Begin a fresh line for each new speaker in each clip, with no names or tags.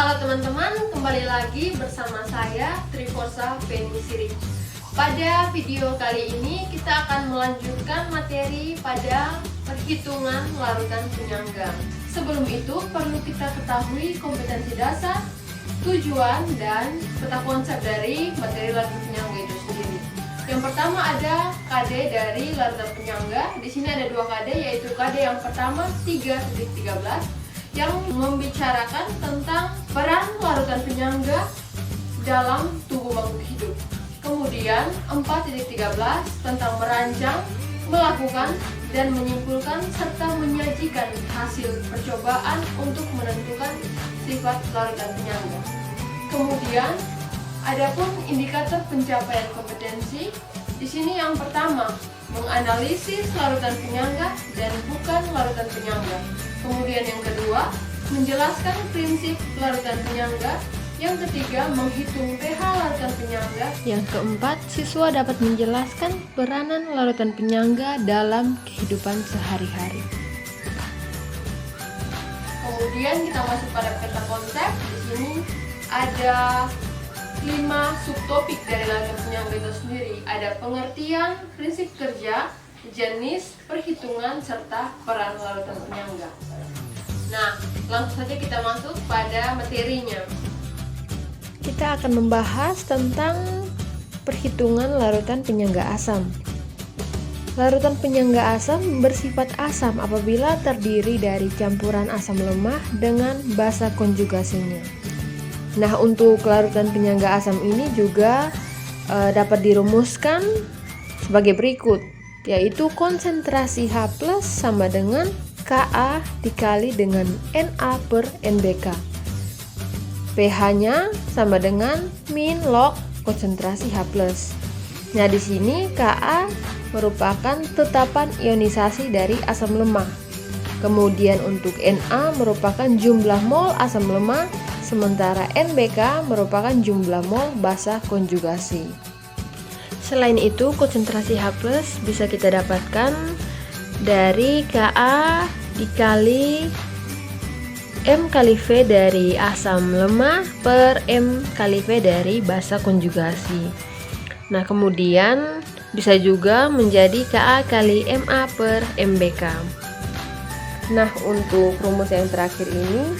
Halo teman-teman, kembali lagi bersama saya Triforsa Penisiri. Pada video kali ini kita akan melanjutkan materi pada perhitungan larutan penyangga. Sebelum itu perlu kita ketahui kompetensi dasar, tujuan, dan peta konsep dari materi larutan penyangga itu sendiri. Yang pertama ada KD dari larutan penyangga. Di sini ada dua KD, yaitu KD yang pertama 3.13 yang membicarakan tentang peran larutan penyangga dalam tubuh makhluk hidup. Kemudian 4.13 tentang merancang, melakukan, dan menyimpulkan serta menyajikan hasil percobaan untuk menentukan sifat larutan penyangga. Kemudian adapun indikator pencapaian kompetensi, di sini yang pertama menganalisis larutan penyangga dan bukan larutan penyangga. Kemudian yang kedua, menjelaskan prinsip larutan penyangga. Yang ketiga, menghitung pH larutan penyangga. Yang keempat, siswa dapat menjelaskan peranan larutan penyangga dalam kehidupan sehari-hari. Kemudian kita masuk pada peta konsep. Di sini ada 5 subtopik dari larutan penyangga itu sendiri. Ada pengertian, prinsip kerja, jenis, perhitungan, serta peran larutan penyangga. Nah, langsung saja kita masuk pada materinya. Kita akan membahas tentang perhitungan larutan penyangga asam. Larutan penyangga asam bersifat asam apabila terdiri dari campuran asam lemah dengan basa konjugasinya. Nah, untuk larutan penyangga asam ini juga dapat dirumuskan sebagai berikut, yaitu konsentrasi H+ sama dengan Ka dikali dengan Na per NBK. pH-nya sama dengan min log konsentrasi H+. Nah, di sini Ka merupakan tetapan ionisasi dari asam lemah. Kemudian untuk Na merupakan jumlah mol asam lemah, sementara NBK merupakan jumlah mol basa konjugasi. Selain itu, konsentrasi H+ bisa kita dapatkan dari Ka dikali M kali V dari asam lemah per M kali V dari basa konjugasi. Nah, kemudian bisa juga menjadi Ka kali Ma per MBK. Nah, untuk rumus yang terakhir ini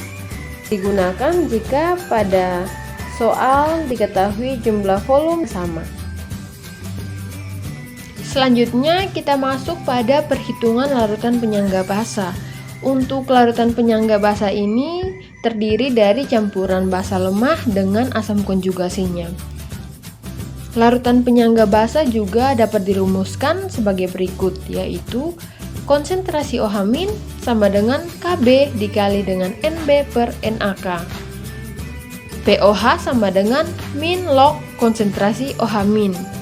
digunakan jika pada soal diketahui jumlah volume sama. Selanjutnya kita masuk pada perhitungan larutan penyangga basa. Untuk larutan penyangga basa ini terdiri dari campuran basa lemah dengan asam konjugasinya. Larutan penyangga basa juga dapat dirumuskan sebagai berikut, yaitu konsentrasi OH- sama dengan Kb dikali dengan Nb per NaK. POH sama dengan min log konsentrasi OH-.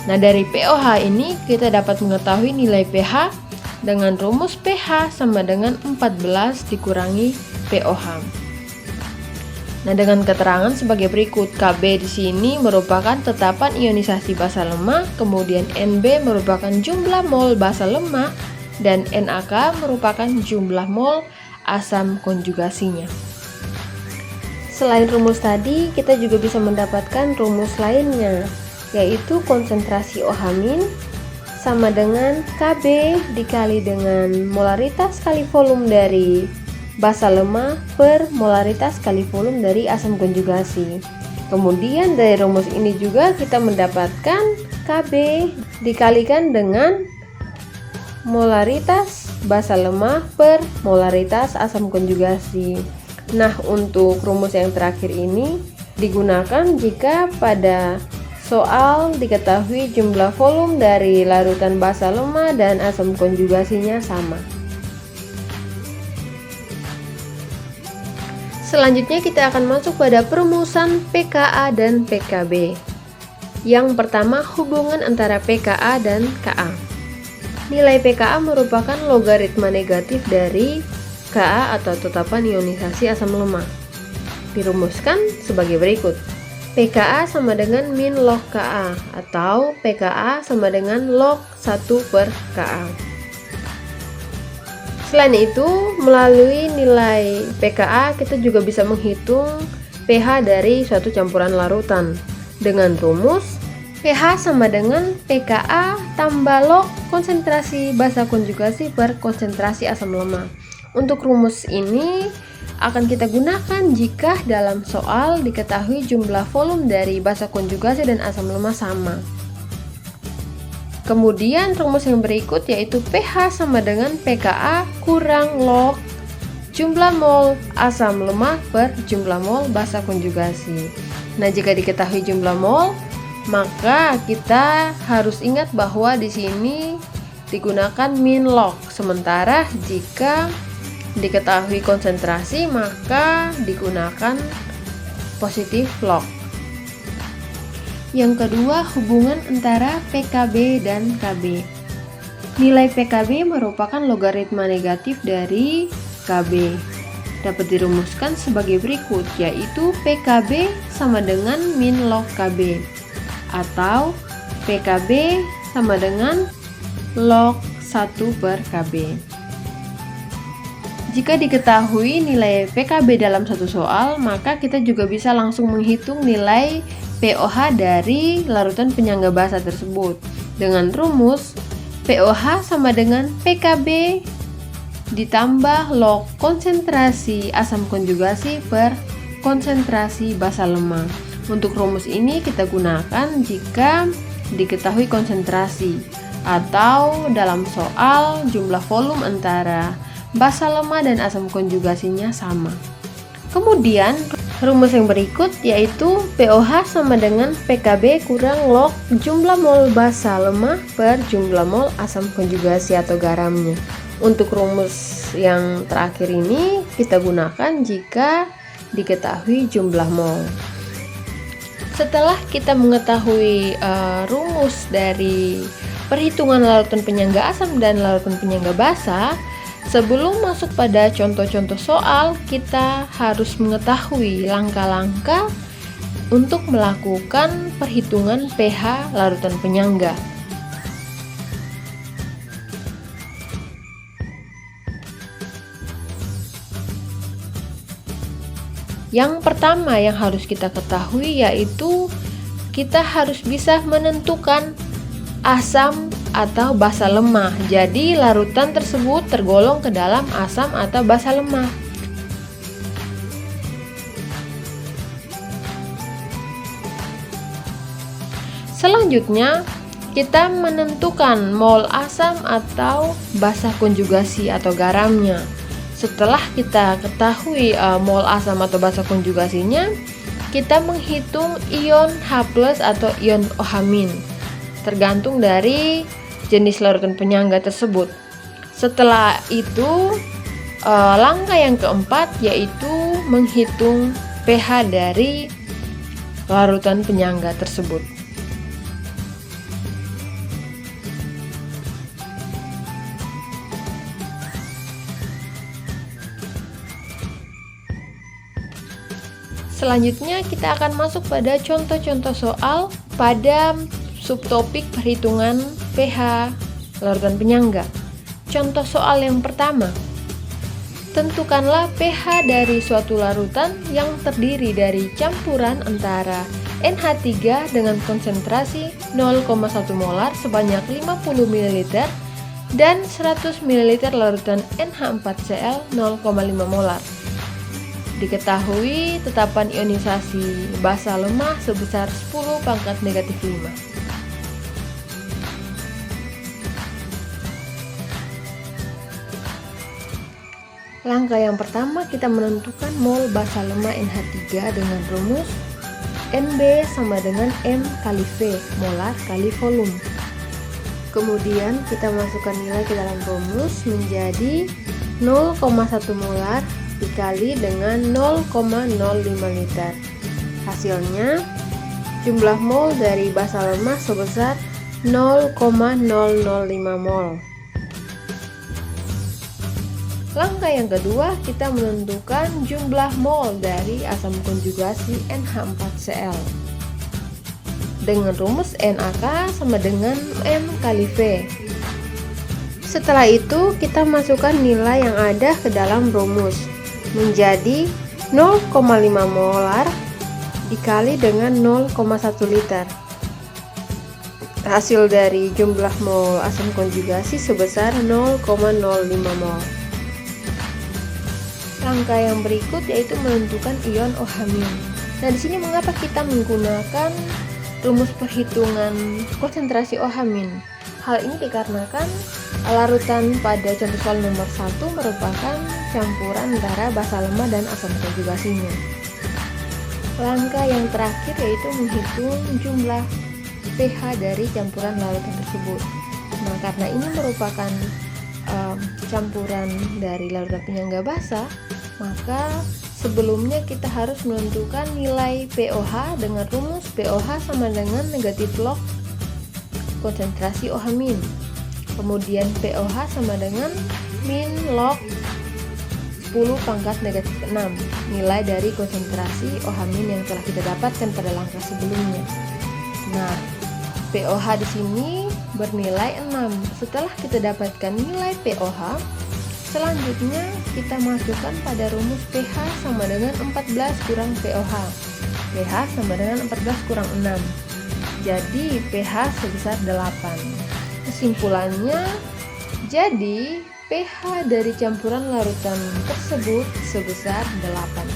Nah, dari POH ini kita dapat mengetahui nilai pH dengan rumus pH sama dengan 14 dikurangi POH. Nah, dengan keterangan sebagai berikut, Kb di sini merupakan tetapan ionisasi basa lemah, kemudian Nb merupakan jumlah mol basa lemah, dan NaK merupakan jumlah mol asam konjugasinya. Selain rumus tadi, kita juga bisa mendapatkan rumus lainnya, yaitu konsentrasi OH- sama dengan Kb dikali dengan molaritas kali volume dari basa lemah per molaritas kali volume dari asam konjugasi. Kemudian dari rumus ini juga kita mendapatkan Kb dikalikan dengan molaritas basa lemah per molaritas asam konjugasi. Nah, untuk rumus yang terakhir ini digunakan jika pada soal diketahui jumlah volume dari larutan basa lemah dan asam konjugasinya sama. Selanjutnya kita akan masuk pada perumusan pKa dan pKb. Yang pertama, hubungan antara pKa dan Ka. Nilai pKa merupakan logaritma negatif dari Ka atau tetapan ionisasi asam lemah. Dirumuskan sebagai berikut. pKa sama dengan min log Ka atau pKa sama dengan log 1 per Ka. Selain itu, melalui nilai pKa kita juga bisa menghitung pH dari suatu campuran larutan dengan rumus pH sama dengan pKa tambah log konsentrasi basa konjugasi per konsentrasi asam lemah. Untuk rumus ini akan kita gunakan jika dalam soal diketahui jumlah volume dari basa konjugasi dan asam lemah sama. Kemudian rumus yang berikut yaitu pH sama dengan pKa kurang log jumlah mol asam lemah per jumlah mol basa konjugasi. Nah, jika diketahui jumlah mol, maka kita harus ingat bahwa di sini digunakan min log. Sementara jika diketahui konsentrasi, maka digunakan positif log. Yang kedua, hubungan antara PKB dan KB. Nilai PKB merupakan logaritma negatif dari KB. Dapat dirumuskan sebagai berikut, yaitu PKB sama dengan min log KB, atau PKB sama dengan log 1 per KB. Jika diketahui nilai PKB dalam satu soal, maka kita juga bisa langsung menghitung nilai POH dari larutan penyangga basa tersebut dengan rumus POH sama dengan PKB ditambah log konsentrasi asam konjugasi per konsentrasi basa lemah. Untuk rumus ini kita gunakan jika diketahui konsentrasi atau dalam soal jumlah volume antara basa lemah dan asam konjugasinya sama. Kemudian rumus yang berikut yaitu POH sama dengan PKB kurang log jumlah mol basa lemah per jumlah mol asam konjugasi atau garamnya. Untuk rumus yang terakhir ini kita gunakan jika diketahui jumlah mol. Setelah kita mengetahui rumus dari perhitungan larutan penyangga asam dan larutan penyangga basa, sebelum masuk pada contoh-contoh soal, kita harus mengetahui langkah-langkah untuk melakukan perhitungan pH larutan penyangga. Yang pertama yang harus kita ketahui yaitu kita harus bisa menentukan asam atau basa lemah. Jadi larutan tersebut tergolong ke dalam asam atau basa lemah. Selanjutnya kita menentukan mol asam atau basa konjugasi atau garamnya. Setelah kita ketahui mol asam atau basa konjugasinya, kita menghitung ion H+ atau ion OH-, tergantung dari jenis larutan penyangga tersebut. Setelah itu, langkah yang keempat yaitu menghitung pH dari larutan penyangga tersebut. Selanjutnya kita akan masuk pada contoh-contoh soal pada subtopik perhitungan pH larutan penyangga. Contoh soal yang pertama, tentukanlah pH dari suatu larutan yang terdiri dari campuran antara NH3 dengan konsentrasi 0,1 molar sebanyak 50 ml dan 100 ml larutan NH4Cl 0,5 molar. Diketahui tetapan ionisasi basa lemah sebesar 10⁻⁵. Langkah yang pertama kita menentukan mol basa lemah NH3 dengan rumus NB sama dengan M kali V, molar kali volume. Kemudian kita masukkan nilai ke dalam rumus menjadi 0,1 molar dikali dengan 0,05 liter. Hasilnya jumlah mol dari basa lemah sebesar 0,005 mol. Langkah yang kedua, kita menentukan jumlah mol dari asam konjugasi NH4Cl dengan rumus NaK sama dengan M kali V. Setelah itu kita masukkan nilai yang ada ke dalam rumus menjadi 0,5 molar dikali dengan 0,1 liter. Hasil dari jumlah mol asam konjugasi sebesar 0,05 mol. Langkah yang berikut yaitu menentukan ion OH-. Nah, di sini mengapa kita menggunakan rumus perhitungan konsentrasi OH-? Hal ini dikarenakan larutan pada contoh soal nomor 1 merupakan campuran antara basa lemah dan asam konjugasinya. Langkah yang terakhir yaitu menghitung jumlah pH dari campuran larutan tersebut. Nah, karena ini merupakan campuran dari larutan penyangga basa, maka sebelumnya kita harus menentukan nilai pOH dengan rumus pOH sama dengan negatif log konsentrasi OH-. Kemudian pOH sama dengan min log 10 pangkat negatif 6, nilai dari konsentrasi OH- yang telah kita dapatkan pada langkah sebelumnya. Nah, pOH di sini bernilai 6. Setelah kita dapatkan nilai pOH, selanjutnya kita masukkan pada rumus pH sama dengan 14 kurang pOH. pH sama dengan 14 kurang 6. Jadi pH sebesar 8. Kesimpulannya, jadi pH dari campuran larutan tersebut sebesar 8.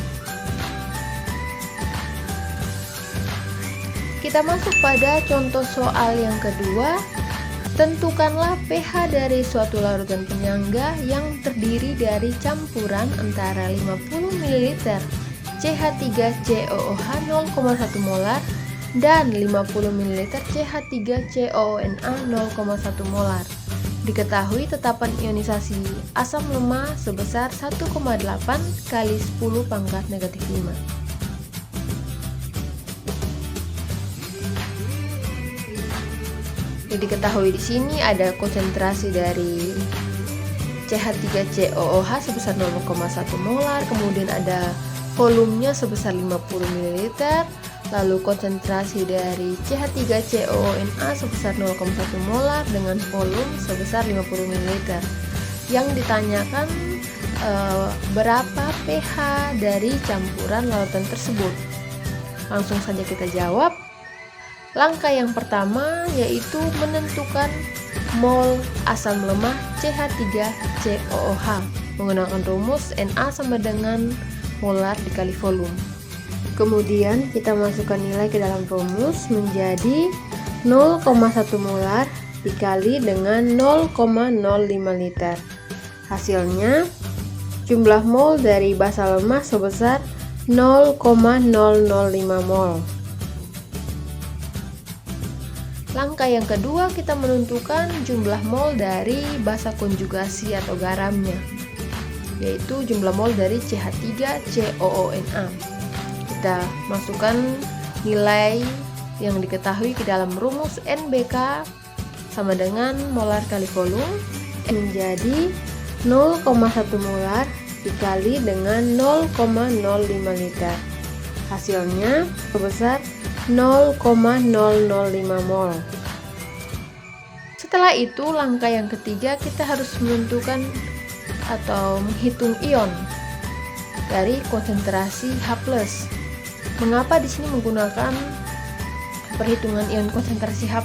Kita masuk pada contoh soal yang kedua. Tentukanlah pH dari suatu larutan penyangga yang terdiri dari campuran antara 50 ml CH3COOH 0,1 molar dan 50 ml CH3COONA 0,1 molar. Diketahui tetapan ionisasi asam lemah sebesar 1,8 kali 10 pangkat negatif 5. Jadi diketahui di sini ada konsentrasi dari CH3COOH sebesar 0,1 molar, kemudian ada volumenya sebesar 50 ml, lalu konsentrasi dari CH3COONA sebesar 0,1 molar dengan volume sebesar 50 ml. Yang ditanyakan berapa pH dari campuran larutan tersebut. Langsung saja kita jawab. Langkah yang pertama yaitu menentukan mol asam lemah CH3COOH menggunakan rumus Na sama dengan molar dikali volume. Kemudian kita masukkan nilai ke dalam rumus menjadi 0,1 molar dikali dengan 0,05 liter. Hasilnya jumlah mol dari basa lemah sebesar 0,005 mol. Langkah yang kedua, kita menentukan jumlah mol dari basa konjugasi atau garamnya, yaitu jumlah mol dari CH3COONA. Kita masukkan nilai yang diketahui ke dalam rumus NBK sama dengan molar kali volume menjadi 0,1 molar dikali dengan 0,05 liter. Hasilnya sebesar 0,005 mol. Setelah itu, langkah yang ketiga kita harus menentukan atau menghitung ion dari konsentrasi H+. Mengapa di sini menggunakan perhitungan ion konsentrasi H+?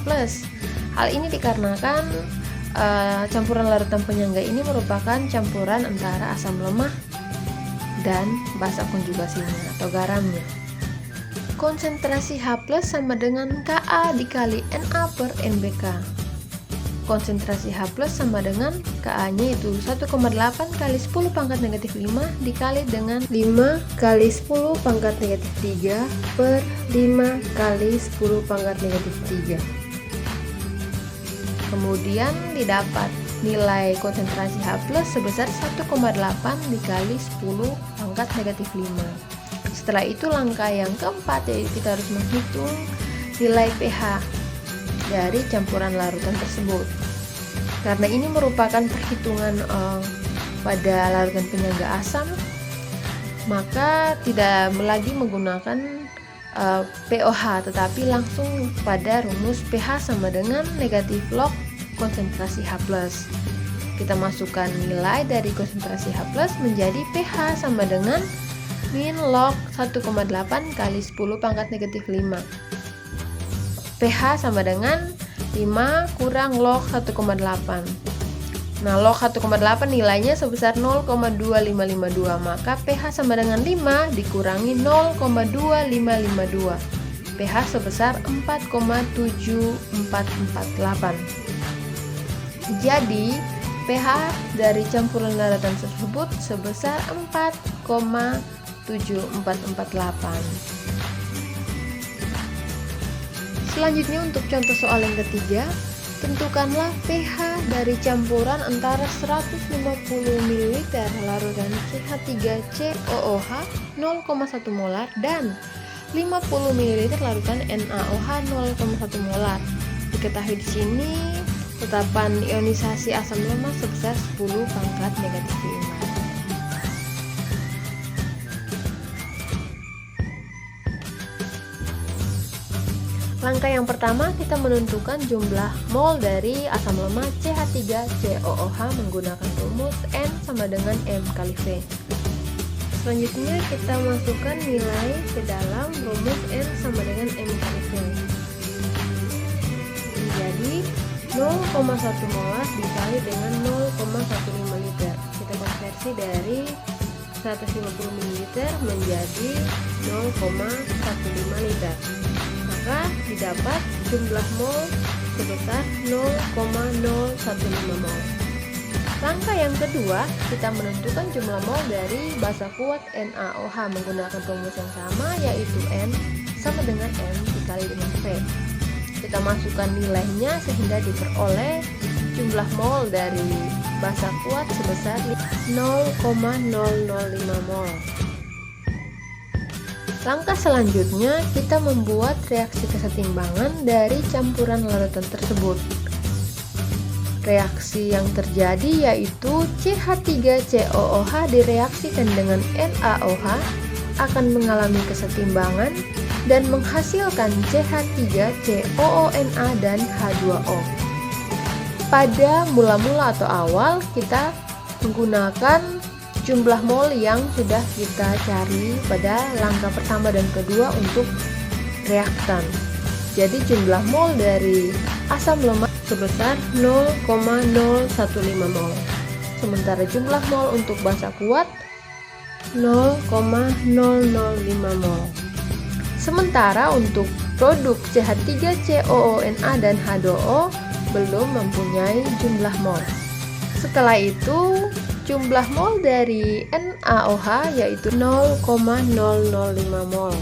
Hal ini dikarenakan campuran larutan penyangga ini merupakan campuran antara asam lemah dan basa konjugasinya atau garamnya. Konsentrasi H+ sama dengan Ka dikali Na per NBK. Konsentrasi H+ sama dengan Ka-nya itu 1,8 kali 10 pangkat negatif 5 dikali dengan 5 kali 10 pangkat negatif 3 per 5 kali 10 pangkat negatif 3. Kemudian didapat nilai konsentrasi H+ sebesar 1,8 dikali 10 pangkat negatif 5. Setelah itu langkah yang keempat yaitu kita harus menghitung nilai pH dari campuran larutan tersebut. Karena ini merupakan perhitungan pada larutan penyangga asam, maka tidak lagi menggunakan pOH tetapi langsung pada rumus pH sama dengan negatif log konsentrasi H+. Kita masukkan nilai dari konsentrasi H+ menjadi pH sama dengan min log 1,8 kali 10 pangkat negatif 5. pH sama dengan 5 kurang log 1,8. Nah, log 1,8 nilainya sebesar 0,2552, maka pH sama dengan 5 dikurangi 0,2552. pH sebesar 4,7448. Jadi, pH dari campuran larutan tersebut sebesar 4,7448. Selanjutnya untuk contoh soal yang ketiga, tentukanlah pH dari campuran antara 150 ml larutan CH3COOH 0,1 molar dan 50 ml larutan NaOH 0,1 molar. Diketahui di sini tetapan ionisasi asam lemak sebesar 10 pangkat negatif 5. Langkah yang pertama, kita menentukan jumlah mol dari asam lemak CH3COOH menggunakan rumus N sama dengan M kali V. Selanjutnya kita masukkan nilai ke dalam rumus N sama dengan M kali V. Jadi 0,1 molar dikali dengan 0,15 liter. Kita konversi dari 150 ml menjadi 0,15 liter. Maka didapat jumlah mol sebesar 0,015 mol. Langkah yang kedua, kita menentukan jumlah mol dari basa kuat NaOH menggunakan rumus yang sama, yaitu N sama dengan M dikali dengan V. Kita masukkan nilainya sehingga diperoleh jumlah mol dari basa kuat sebesar 0,005 mol. Langkah selanjutnya, kita membuat reaksi kesetimbangan dari campuran larutan tersebut. Reaksi yang terjadi yaitu CH3COOH direaksikan dengan NaOH akan mengalami kesetimbangan dan menghasilkan CH3COONA dan H2O. Pada mula-mula atau awal, kita menggunakan jumlah mol yang sudah kita cari pada langkah pertama dan kedua untuk reaktan. Jadi jumlah mol dari asam lemak sebesar 0,015 mol. Sementara jumlah mol untuk basa kuat 0,005 mol. Sementara untuk produk CH3COONA dan H2O belum mempunyai jumlah mol. Setelah itu jumlah mol dari NaOH yaitu 0,005 mol.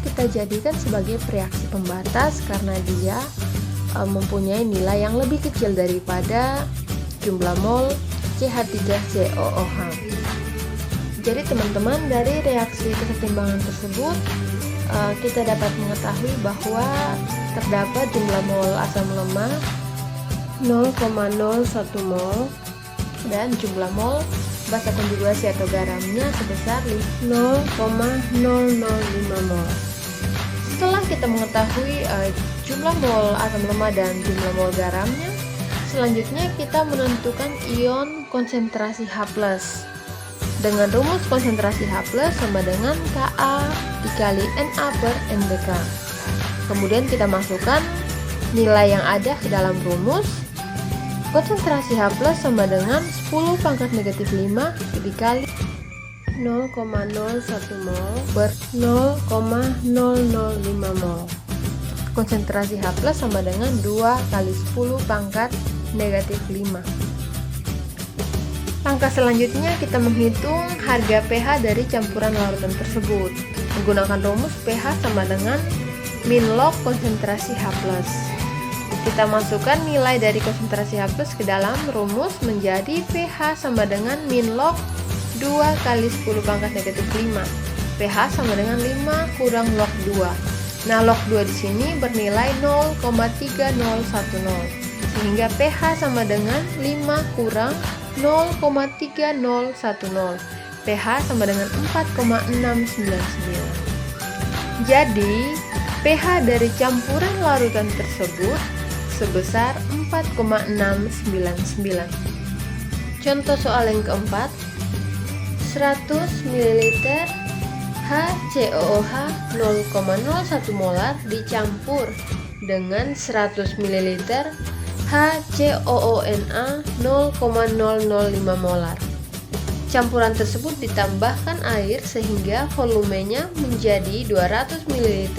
Kita jadikan sebagai reaksi pembatas karena dia mempunyai nilai yang lebih kecil daripada jumlah mol CH3COOH. Jadi teman-teman, dari reaksi kesetimbangan tersebut kita dapat mengetahui bahwa terdapat jumlah mol asam lemak 0,01 mol dan jumlah mol basa konjugasi atau garamnya sebesar 0,005 mol. Setelah kita mengetahui jumlah mol asam lemak dan jumlah mol garamnya, selanjutnya kita menentukan ion konsentrasi H+. Dengan rumus konsentrasi H+ sama dengan Ka dikali Na per NBK. Kemudian kita masukkan nilai yang ada ke dalam rumus. Konsentrasi H+ sama dengan 10 pangkat negatif 5 dikali 0,01 mol per 0,005 mol. Konsentrasi H+ sama dengan 2 kali 10 pangkat negatif 5. Langkah selanjutnya kita menghitung harga pH dari campuran larutan tersebut. Menggunakan rumus pH sama dengan min log konsentrasi H+. Kita masukkan nilai dari konsentrasi H+ ke dalam rumus menjadi pH sama dengan min log 2 kali 10 pangkat negatif 5. pH sama dengan 5 kurang log 2. Nah, log 2 di sini bernilai 0,3010. Sehingga pH sama dengan 5 kurang 0,3010. pH sama dengan 4,699. Jadi, pH dari campuran larutan tersebut sebesar 4,699. Contoh soal yang keempat, 100 ml HCOOH 0,01 molar dicampur dengan 100 ml HCOONA 0,005 molar. Campuran tersebut ditambahkan air sehingga volumenya menjadi 200 ml.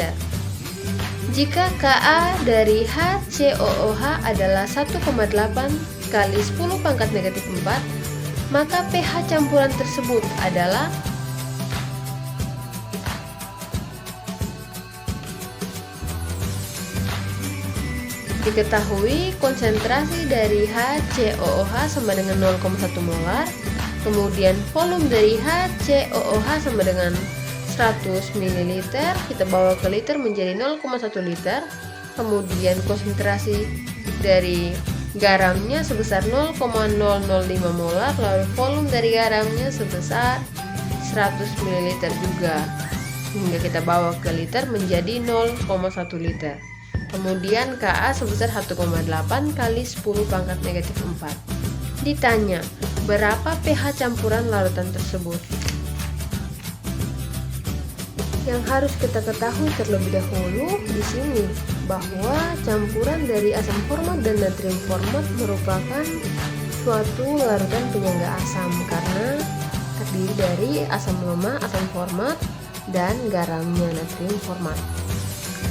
Jika Ka dari HCOOH adalah 1,8 kali 10 pangkat negatif 4, maka pH campuran tersebut adalah diketahui konsentrasi dari HCOOH sama dengan 0,1 molar. Kemudian volume dari HCOOH sama dengan 100 ml, kita bawa ke liter menjadi 0,1 liter. Kemudian konsentrasi dari garamnya sebesar 0,005 molar, lalu volume dari garamnya sebesar 100 ml juga, hingga kita bawa ke liter menjadi 0,1 liter. Kemudian Ka sebesar 1,8 kali 10 pangkat negatif 4. Ditanya, berapa pH campuran larutan tersebut? Yang harus kita ketahui terlebih dahulu di sini bahwa campuran dari asam format dan natrium format merupakan suatu larutan penyangga asam karena terdiri dari asam lemah, asam format, dan garamnya natrium format.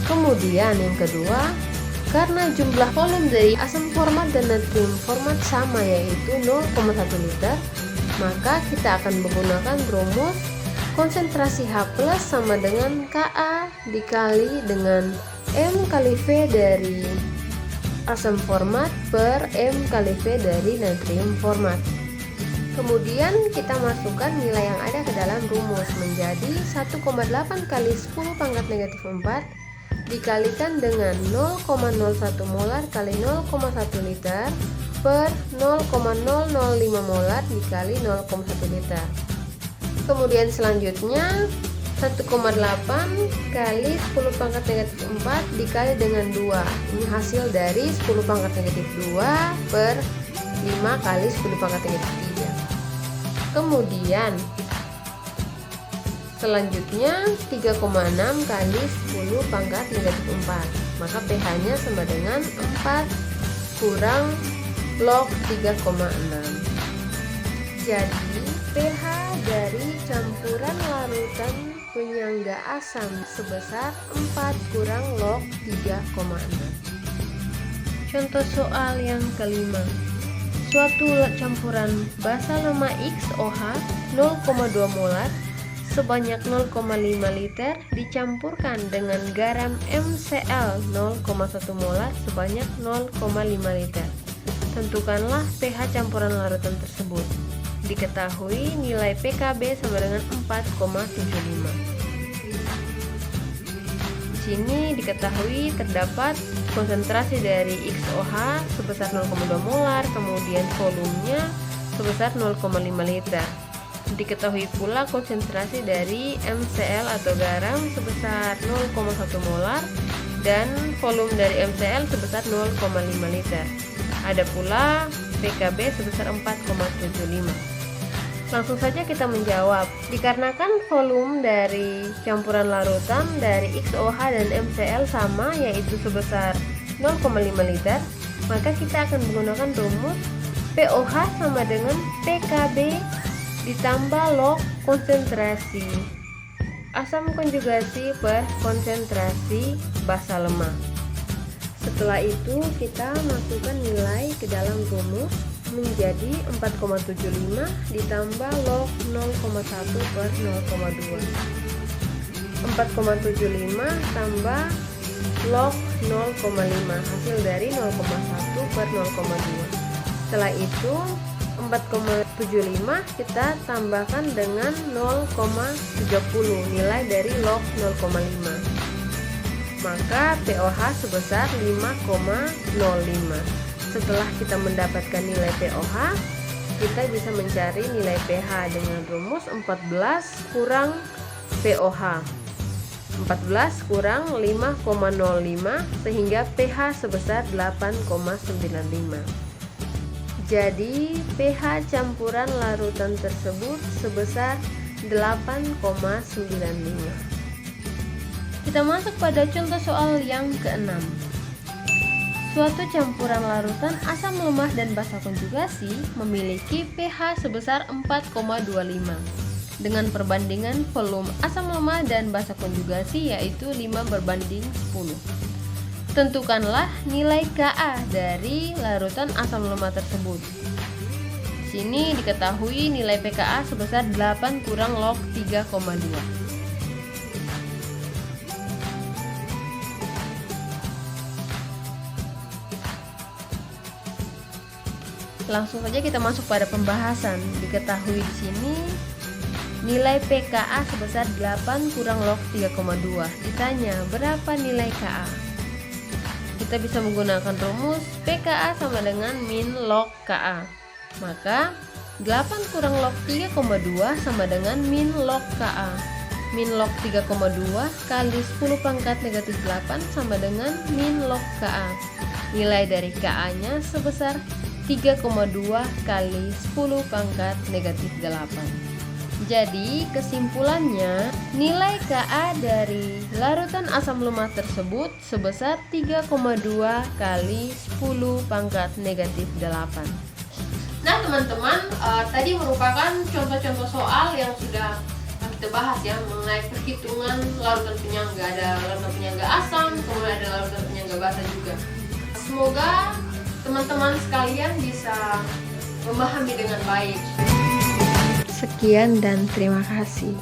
Kemudian yang kedua, karena jumlah volume dari asam format dan natrium format sama yaitu 0,1 liter, maka kita akan menggunakan rumus konsentrasi H+ sama dengan Ka dikali dengan M kali V dari asam format per M kali V dari natrium format. Kemudian kita masukkan nilai yang ada ke dalam rumus menjadi 1,8 kali 10 pangkat negatif 4 dikalikan dengan 0,01 molar kali 0,1 liter per 0,005 molar dikali 0,1 liter. Kemudian selanjutnya 1,8 kali 10 pangkat negatif 4 dikali dengan 2. Ini hasil dari 10 pangkat negatif 2 per 5 kali 10 pangkat negatif 3. Kemudian selanjutnya 3,6 kali 10 pangkat negatif 4. Maka pH-nya sama dengan 4 kurang log 3,6. Jadi pH dari campuran larutan penyangga asam sebesar 4 kurang log 3,6. Contoh soal yang kelima. Suatu campuran basa lemah XOH 0,2 molar sebanyak 0,5 liter dicampurkan dengan garam MCl 0,1 molar sebanyak 0,5 liter. Tentukanlah pH campuran larutan tersebut. Diketahui nilai pKb sama dengan 4,75. Di sini diketahui terdapat konsentrasi dari XOH sebesar 0,2 molar, kemudian volumenya sebesar 0,5 liter. Diketahui pula konsentrasi dari MCl atau garam sebesar 0,1 molar dan volume dari MCl sebesar 0,5 liter. Ada pula pKb sebesar 4,75. Langsung saja kita menjawab. Dikarenakan volume dari campuran larutan dari XOH dan MCl sama yaitu sebesar 0,5 liter, maka kita akan menggunakan rumus POH sama dengan PKB ditambah log konsentrasi asam konjugasi per konsentrasi basa lemah. Setelah itu kita masukkan nilai ke dalam rumus menjadi 4,75 ditambah log 0,1 per 0,2. 4,75 tambah log 0,5 hasil dari 0,1 per 0,2. Setelah itu 4,75 kita tambahkan dengan 0,30 nilai dari log 0,5, maka POH sebesar 5,05. Setelah kita mendapatkan nilai POH, kita bisa mencari nilai pH dengan rumus 14 kurang POH. 14 kurang 5,05 sehingga pH sebesar 8,95. Jadi pH campuran larutan tersebut sebesar 8,95. Kita masuk pada contoh soal yang keenam. Suatu campuran larutan asam lemah dan basa konjugasi memiliki pH sebesar 4,25 dengan perbandingan volume asam lemah dan basa konjugasi yaitu 5:10. Tentukanlah nilai Ka dari larutan asam lemah tersebut. Di sini diketahui nilai pKa sebesar 8 kurang log 3,2. Langsung saja kita masuk pada pembahasan. Diketahui di sini nilai pKa sebesar 8 kurang log 3,2. Ditanya berapa nilai Ka? Kita bisa menggunakan rumus pKa sama dengan min log Ka. Maka 8 kurang log 3,2 sama dengan min log Ka. Min log 3,2 kali 10 pangkat negatif 8 sama dengan min log Ka. Nilai dari Ka nya sebesar 3,2 kali 10 pangkat negatif 8. Jadi kesimpulannya nilai Ka dari larutan asam lemah tersebut sebesar 3,2 kali 10 pangkat negatif 8. Nah teman-teman, tadi merupakan contoh-contoh soal yang sudah kita bahas ya mengenai perhitungan larutan penyangga. Ada larutan penyangga asam, kemudian ada larutan penyangga basa juga. Semoga teman-teman sekalian bisa memahami dengan baik. Sekian dan terima kasih.